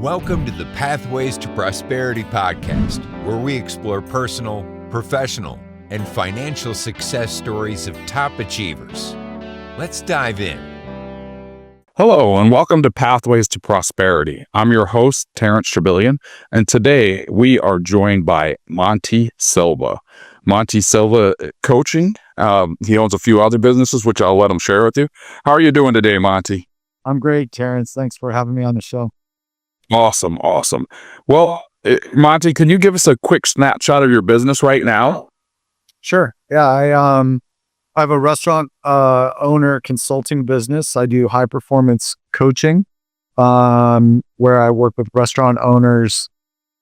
Welcome to the Pathways to Prosperity podcast, where we explore personal, professional, and financial success stories of top achievers. Let's dive in. Hello, and welcome to Pathways to Prosperity. I'm your host, Terrence Trebillion, and today we are joined by Monte Silva. Monte Silva Coaching. He owns a few other businesses, which I'll let him share with you. How are you doing today, Monte? I'm great, Terrence. Thanks for having me on the show. Awesome. Well, Monte, can you give us a quick snapshot of your business right now? Sure. Yeah, I have a restaurant owner consulting business. I do high performance coaching, where I work with restaurant owners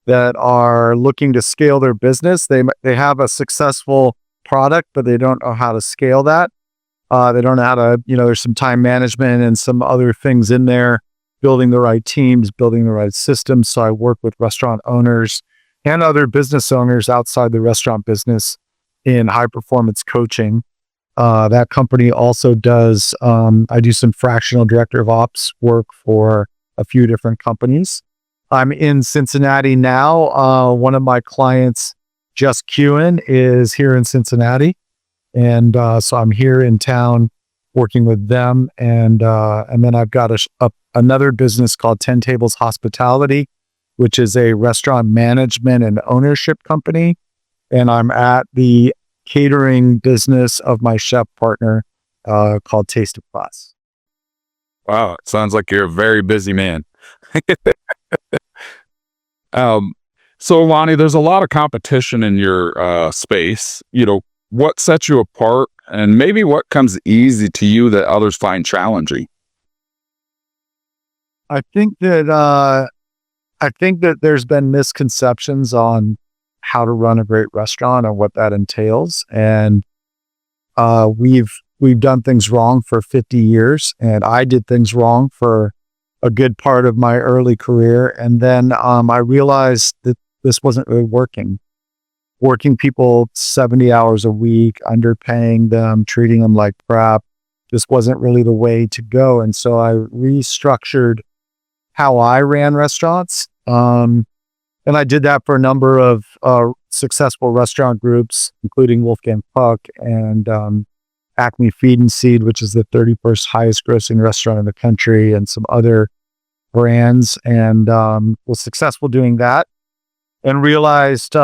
that are looking to scale their business. They have a successful product, but they don't know how to scale that. They don't know how to, there's some time management and some other things in there, building the right teams, building the right systems. So I work with restaurant owners and other business owners outside the restaurant business in high performance coaching. That company also does, I do some fractional director of ops work for a few different companies. I'm in Cincinnati now. One of my clients, Just Qin, is here in Cincinnati. And so I'm here in town working with them. And then I've got another business called 10 Tables Hospitality, which is a restaurant management and ownership company. And I'm at the catering business of my chef partner called Taste of Class. Wow, it sounds like you're a very busy man. So Lonnie, there's a lot of competition in your space. What sets you apart, and maybe what comes easy to you that others find challenging? I think that there's been misconceptions on how to run a great restaurant and what that entails. And we've done things wrong for 50 years, and I did things wrong for a good part of my early career. And then I realized that this wasn't really working people 70 hours a week, underpaying them, treating them like crap. This wasn't really the way to go. And so I restructured how I ran restaurants. And I did that for a number of successful restaurant groups, including Wolfgang Puck and Acme Feed and Seed, which is the 31st highest grossing restaurant in the country, and some other brands, and was successful doing that, and realized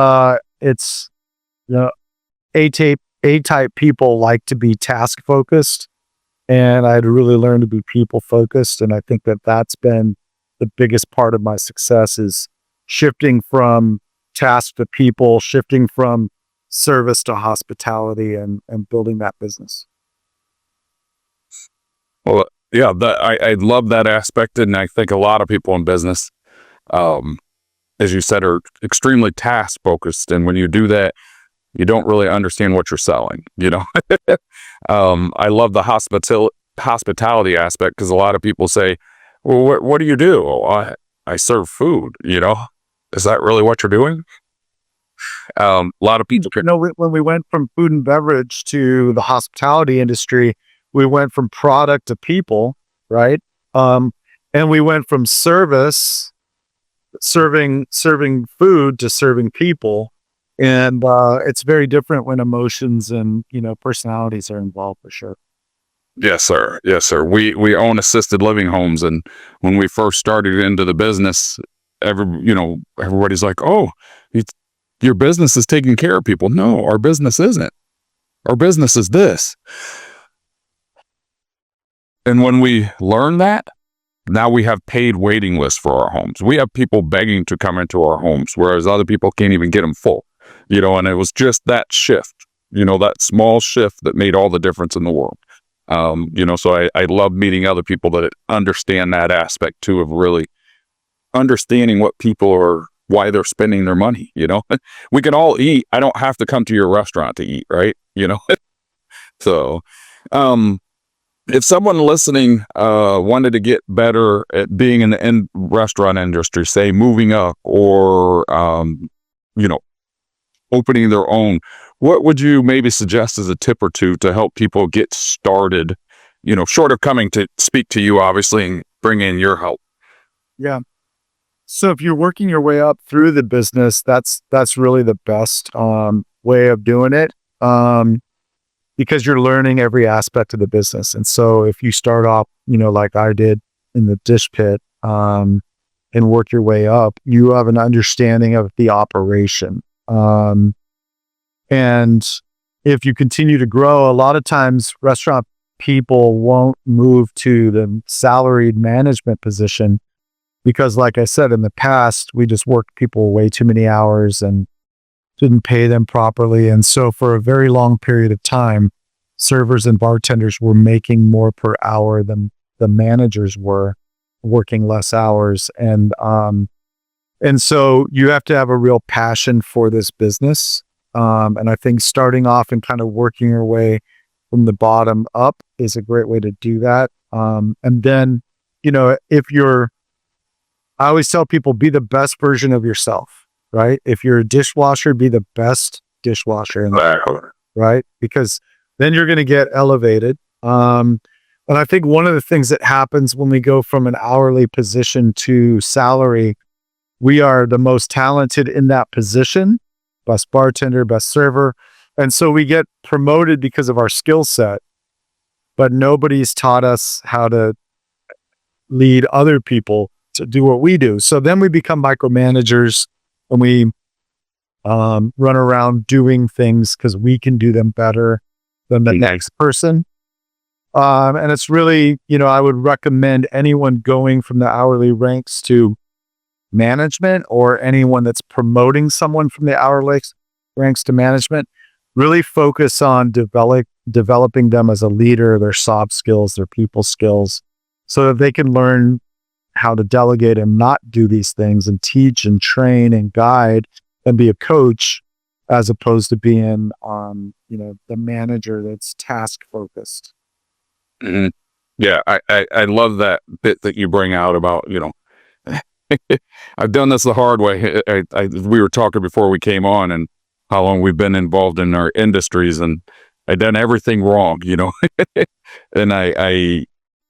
it's A-type people like to be task focused, and I had to really learn to be people focused. And I think that that's been the biggest part of my success, is shifting from task to people, shifting from service to hospitality, and building that business. Well, yeah, I love that aspect, and I think a lot of people in business, as you said, are extremely task focused, and when you do that, you don't really understand what you're selling. I love the hospitality aspect, because a lot of people say, "Well, what do you do?" "Oh, I serve food." Is that really what you're doing? A lot of people. When we went from food and beverage to the hospitality industry, we went from product to people, right? And we went from serving food to serving people. And it's very different when emotions and personalities are involved, for sure. Yes, sir. We own assisted living homes, and when we first started into the business, everybody's like, "Oh, your business is taking care of people." No, our business isn't. Our business is this. And when we learn that, now we have paid waiting lists for our homes. We have people begging to come into our homes, whereas other people can't even get them full. And it was just that shift, that small shift that made all the difference in the world. So I love meeting other people that understand that aspect too, of really understanding what people are, why they're spending their money. We can all eat. I don't have to come to your restaurant to eat, right? So, if someone listening wanted to get better at being in the restaurant industry, say moving up, or opening their own, what would you maybe suggest as a tip or two to help people get started, short of coming to speak to you, obviously, and bring in your help? Yeah. So if you're working your way up through the business, that's really the best way of doing it, because you're learning every aspect of the business. And so if you start off, like I did in the dish pit, and work your way up, you have an understanding of the operation. And if you continue to grow, a lot of times restaurant people won't move to the salaried management position because, like I said, in the past, we just worked people way too many hours and didn't pay them properly. And so for a very long period of time, servers and bartenders were making more per hour than the managers were, working less hours. And so you have to have a real passion for this business. And I think starting off and kind of working your way from the bottom up is a great way to do that. And then, I always tell people, be the best version of yourself, right? If you're a dishwasher, be the best dishwasher, right? Because then you're going to get elevated. And I think one of the things that happens when we go from an hourly position to salary, we are the most talented in that position, best bartender, best server. And so we get promoted because of our skill set, but nobody's taught us how to lead other people to do what we do. So then we become micromanagers and we run around doing things because we can do them better than the next person. And it's really, I would recommend anyone going from the hourly ranks to management, or anyone that's promoting someone from the hourly ranks to management, really focus on developing them as a leader, their soft skills, their people skills, so that they can learn how to delegate and not do these things, and teach and train and guide and be a coach, as opposed to being the manager that's task focused. Mm-hmm. Yeah, I love that bit that you bring out about, I've done this the hard way. We were talking before we came on and how long we've been involved in our industries, and I've done everything wrong, and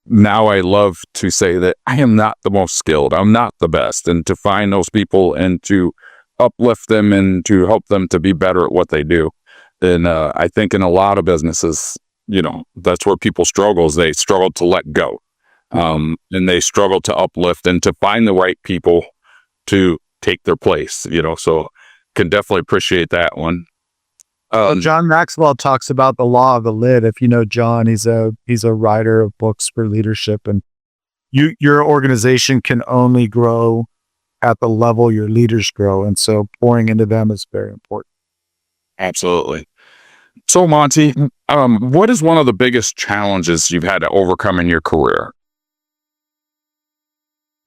now I love to say that I am not the most skilled. I'm not the best, and to find those people and to uplift them and to help them to be better at what they do. And I think in a lot of businesses, that's where people struggle, is they struggle to let go. And they struggle to uplift and to find the right people to take their place, so can definitely appreciate that one. John Maxwell talks about the law of the lid. If you know John, he's a writer of books for leadership, and your organization can only grow at the level your leaders grow. And so pouring into them is very important. Absolutely. So Monte, what is one of the biggest challenges you've had to overcome in your career?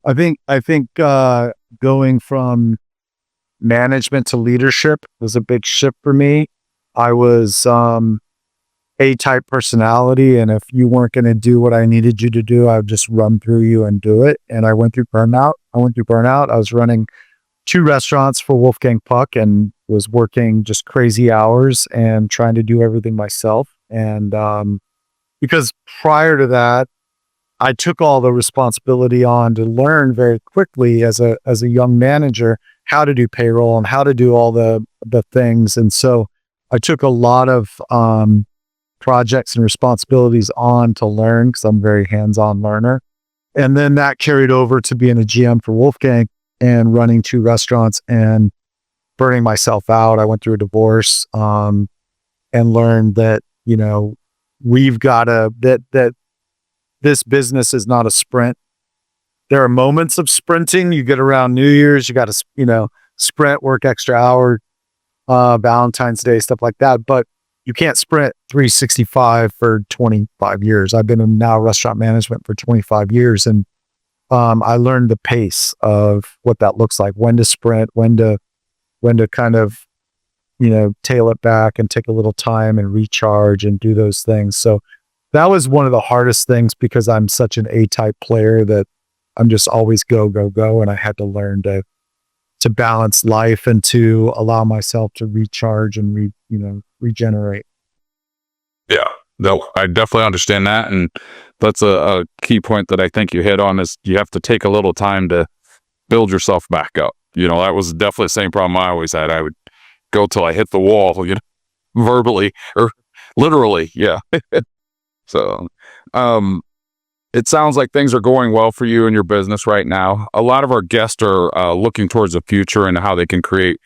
I think going from management to leadership was a big shift for me. I was A-type personality, and if you weren't going to do what I needed you to do, I would just run through you and do it. And I went through burnout. I was running 2 restaurants for Wolfgang Puck and was working just crazy hours and trying to do everything myself. And because prior to that, I took all the responsibility on to learn very quickly as a young manager how to do payroll and how to do all the things. And so I took a lot of projects and responsibilities on to learn, because I'm a very hands-on learner. And then that carried over to being a GM for Wolfgang and running 2 restaurants and burning myself out. I went through a divorce and learned that, we've got that this business is not a sprint. There are moments of sprinting. You get around New Year's, you got to, sprint, work extra hour, Valentine's Day, stuff like that. But you can't sprint 365 for 25 years. I've been in now restaurant management for 25 years. And I learned the pace of what that looks like, when to sprint, when to kind of, tail it back and take a little time and recharge and do those things. So that was one of the hardest things, because I'm such an A-type player that I'm just always go, go, go. And I had to learn to balance life and to allow myself to recharge and regenerate. Yeah, no, I definitely understand that. And that's a key point that I think you hit on, is you have to take a little time to build yourself back up. That was definitely the same problem I always had. I would go till I hit the wall, verbally or literally. Yeah. So, it sounds like things are going well for you in your business right now. A lot of our guests are looking towards the future and how they can create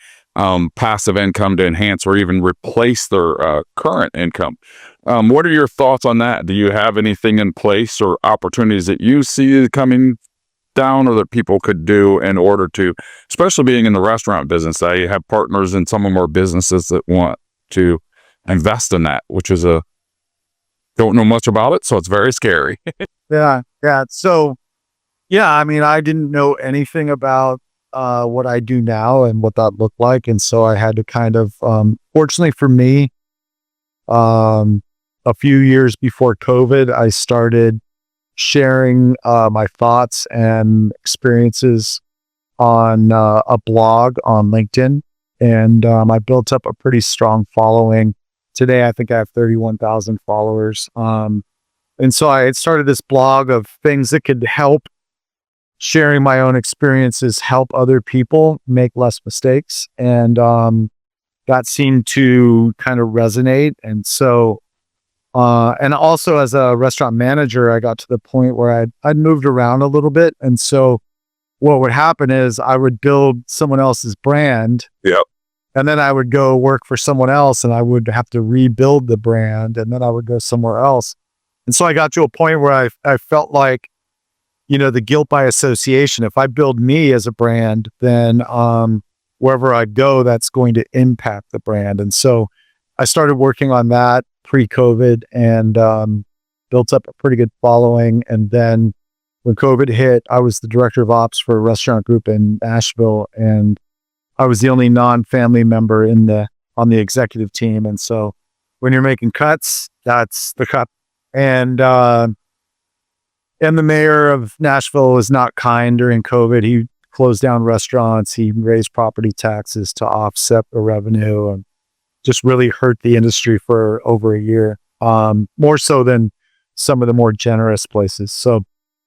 passive income to enhance or even replace their current income. What are your thoughts on that? Do you have anything in place or opportunities that you see coming down or that people could do in order to, especially being in the restaurant business? I have partners in some of our businesses that want to invest in that, which is don't know much about it, so it's very scary. Yeah. So, I mean, I didn't know anything about what I do now and what that looked like. And so I had to kind of, fortunately for me, a few years before COVID, I started sharing my thoughts and experiences on a blog on LinkedIn. And I built up a pretty strong following. Today, I think I have 31,000 followers. And so I had started this blog of things that could help, sharing my own experiences, help other people make less mistakes. And that seemed to kind of resonate. And so, and also as a restaurant manager, I got to the point where I'd moved around a little bit. And so what would happen is I would build someone else's brand. Yep. And then I would go work for someone else and I would have to rebuild the brand, and then I would go somewhere else. And so I got to a point where I felt like, the guilt by association. If I build me as a brand, then wherever I go, that's going to impact the brand. And so I started working on that pre-COVID and built up a pretty good following. And then when COVID hit, I was the director of ops for a restaurant group in Nashville, and I was the only non-family member on the executive team. And so when you're making cuts, that's the cut. And the mayor of Nashville was not kind during COVID. He closed down restaurants. He raised property taxes to offset the revenue and just really hurt the industry for over a year, more so than some of the more generous places. So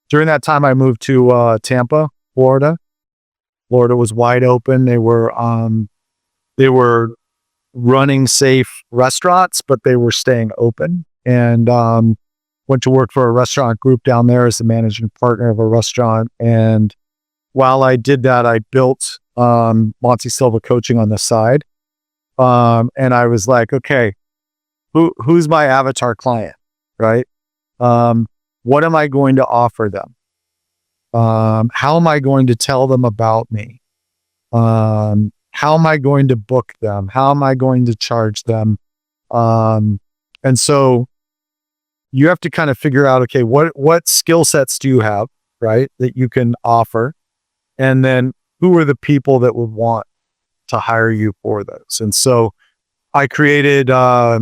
during that time, I moved to Tampa, Florida. Florida was wide open. They were running safe restaurants, but they were staying open. And went to work for a restaurant group down there as the managing partner of a restaurant. And while I did that, I built Monte Silva coaching on the side. And I was like, okay, who's my avatar client, right? What am I going to offer them? How am I going to tell them about me? How am I going to book them? How am I going to charge them? And so you have to kind of figure out, okay, what skill sets do you have, right, that you can offer? And then who are the people that would want to hire you for those? And so I created, I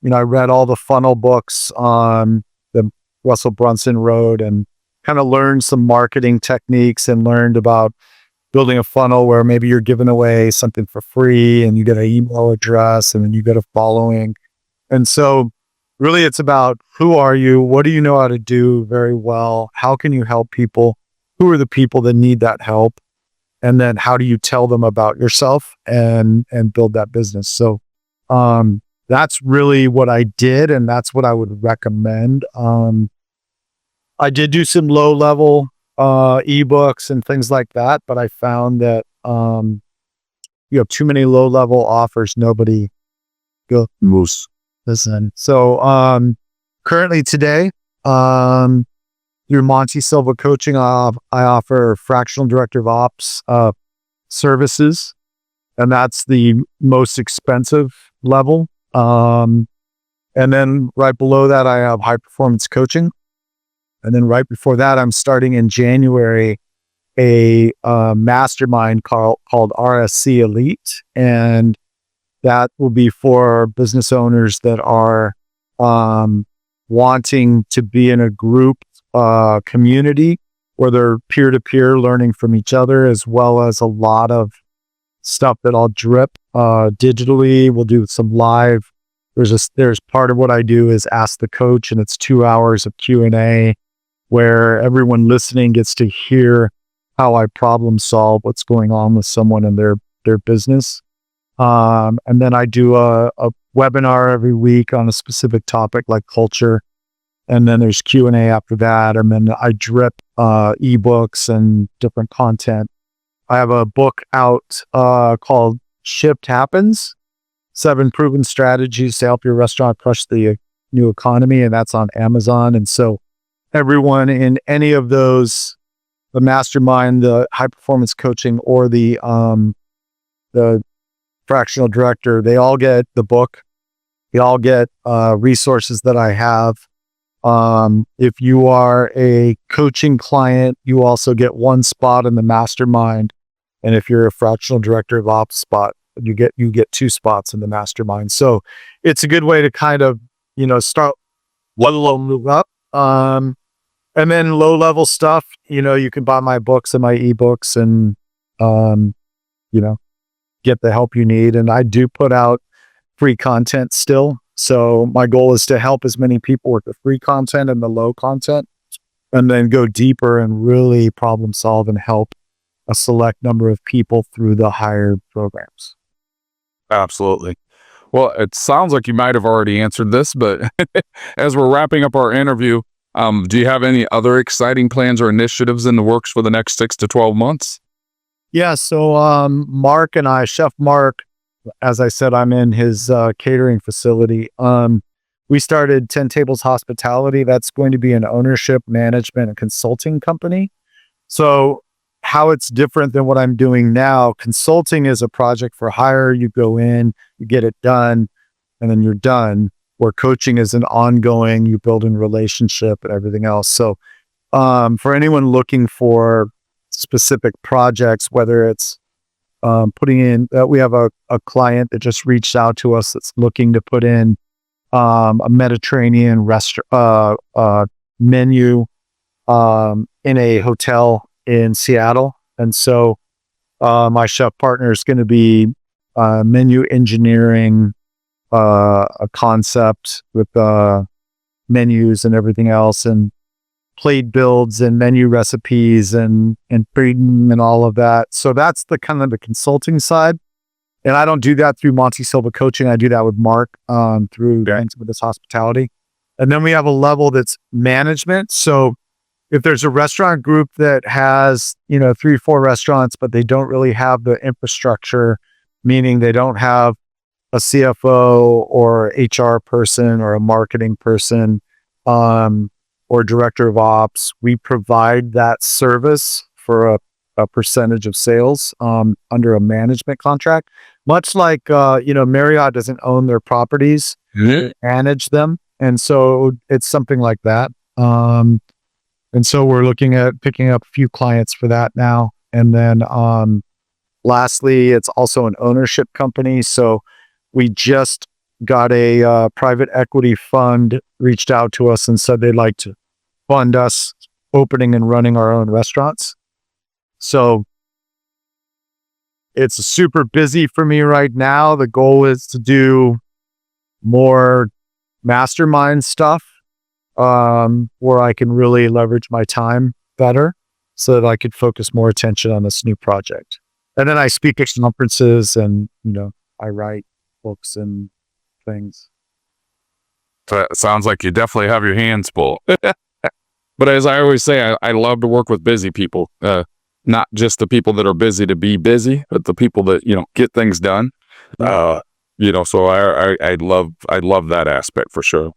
read all the funnel books on the Russell Brunson Road and kind of learned some marketing techniques and learned about building a funnel where maybe you're giving away something for free and you get an email address and then you get a following. And so really it's about who are you? What do you know how to do very well? How can you help people? Who are the people that need that help? And then how do you tell them about yourself and build that business? So that's really what I did, and that's what I would recommend. I did do some low level ebooks and things like that, but I found that you have too many low level offers. Nobody goes listen. So currently today, through Monte Silva Coaching, I offer fractional director of ops services, and that's the most expensive level. And then right below that, I have high performance coaching. And then right before that, I'm starting in January a mastermind called RSC Elite. And that will be for business owners that are wanting to be in a group community where they're peer-to-peer learning from each other, as well as a lot of stuff that I'll drip digitally. We'll do some live. There's part of what I do is Ask the Coach, and it's 2 hours of Q&A where everyone listening gets to hear how I problem solve what's going on with someone in their business. And then I do a webinar every week on a specific topic like culture. And then there's Q&A after that. And then I drip ebooks and different content. I have a book out called Shift Happens, 7 Proven Strategies to Help Your Restaurant Crush the New Economy. And that's on Amazon. And so everyone in any of those, the mastermind, the high performance coaching, or the fractional director, they all get the book. They all get resources that I have. If you are a coaching client, you also get 1 spot in the mastermind. And if you're a fractional director of ops spot, you get 2 spots in the mastermind. So it's a good way to kind of, start low, move up. And then low level stuff, you can buy my books and my ebooks and, get the help you need. And I do put out free content still. So my goal is to help as many people with the free content and the low content, and then go deeper and really problem solve and help a select number of people through the higher programs. Absolutely. Well, it sounds like you might have already answered this, but as we're wrapping up our interview, do you have any other exciting plans or initiatives in the works for the next 6 to 12 months? Yeah. So Mark and I, Chef Mark, as I said, I'm in his catering facility. We started 10 Tables Hospitality. That's going to be an ownership, management, and consulting company. So how it's different than what I'm doing now, consulting is a project for hire. You go in, you get it done, and then you're done. Where coaching is an ongoing, you build in relationship and everything else. So for anyone looking for specific projects, whether it's putting in, we have a client that just reached out to us that's looking to put in a Mediterranean menu in a hotel in Seattle. And so my chef partner is going to be menu engineering a concept with menus and everything else, and plate builds and menu recipes and freedom and all of that. So that's the kind of the consulting side. And I don't do that through Monte Silva coaching. I do that with Mark through with this hospitality. And then we have a level that's management. So if there's a restaurant group that has, 3 or 4 restaurants, but they don't really have the infrastructure, meaning they don't have a CFO or HR person or a marketing person, or director of ops, we provide that service for a percentage of sales under a management contract. Much like, Marriott doesn't own their properties, they manage them. And so it's something like that. And so we're looking at picking up a few clients for that now. And then lastly, it's also an ownership company. So we just got a private equity fund reached out to us and said they'd like to fund us opening and running our own restaurants. So it's super busy for me right now. The goal is to do more mastermind stuff where I can really leverage my time better so that I could focus more attention on this new project. And then I speak at conferences and, I write books and things. That sounds like you definitely have your hands full. But as I always say, I love to work with busy people, not just the people that are busy to be busy, but the people that, get things done. So I love that aspect for sure.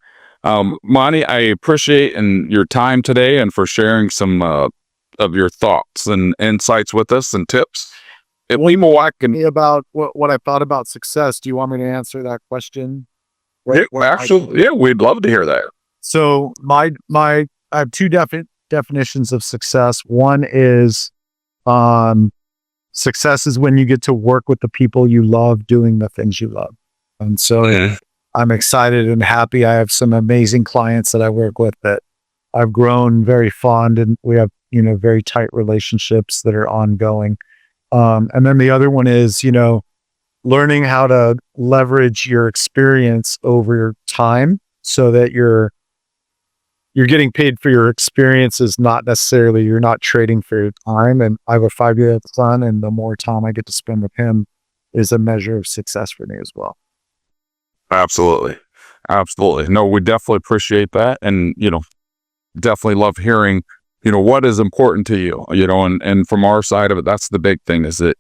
Monte, I appreciate your time today and for sharing some of your thoughts and insights with us and tips. About what I thought about success. Do you want me to answer that question? We'd love to hear that. So I have 2 definitions of success. One is success is when you get to work with the people you love doing the things you love. And so I'm excited and happy. I have some amazing clients that I work with that I've grown very fond, and we have, very tight relationships that are ongoing. And then the other one is, learning how to leverage your experience over time so that you're you're getting paid for your experiences, not necessarily you're not trading for your time. And I have a 5-year-old son, and the more time I get to spend with him is a measure of success for me as well. Absolutely. Absolutely. No, we definitely appreciate that. And, definitely love hearing, what is important to you, and from our side of it, that's the big thing is that,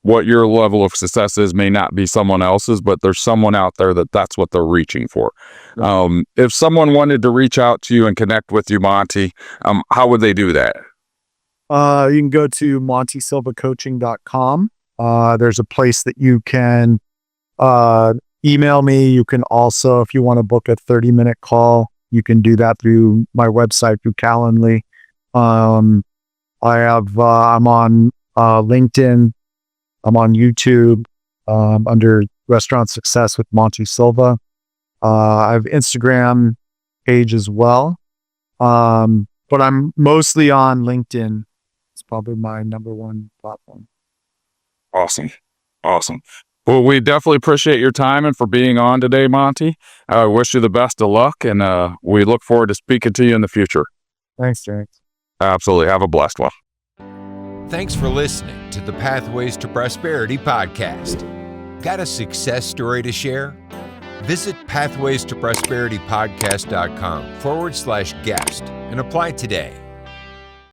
what your level of success is may not be someone else's, but there's someone out there that's what they're reaching for. If someone wanted to reach out to you and connect with you, Monte, how would they do that? You can go to montesilvacoaching.com. There's a place that you can email me. You can also, if you want to book a 30-minute call, you can do that through my website, through Calendly. I'm on LinkedIn. I'm on YouTube under Restaurant Success with Monte Silva. I have Instagram page as well. But I'm mostly on LinkedIn. It's probably my number one platform. Awesome. Well, we definitely appreciate your time and for being on today, Monte. I wish you the best of luck, and we look forward to speaking to you in the future. Thanks, James. Absolutely. Have a blessed one. Thanks for listening to the Pathways to Prosperity podcast. Got a success story to share? Visit pathwaystoprosperitypodcast.com/guest and apply today.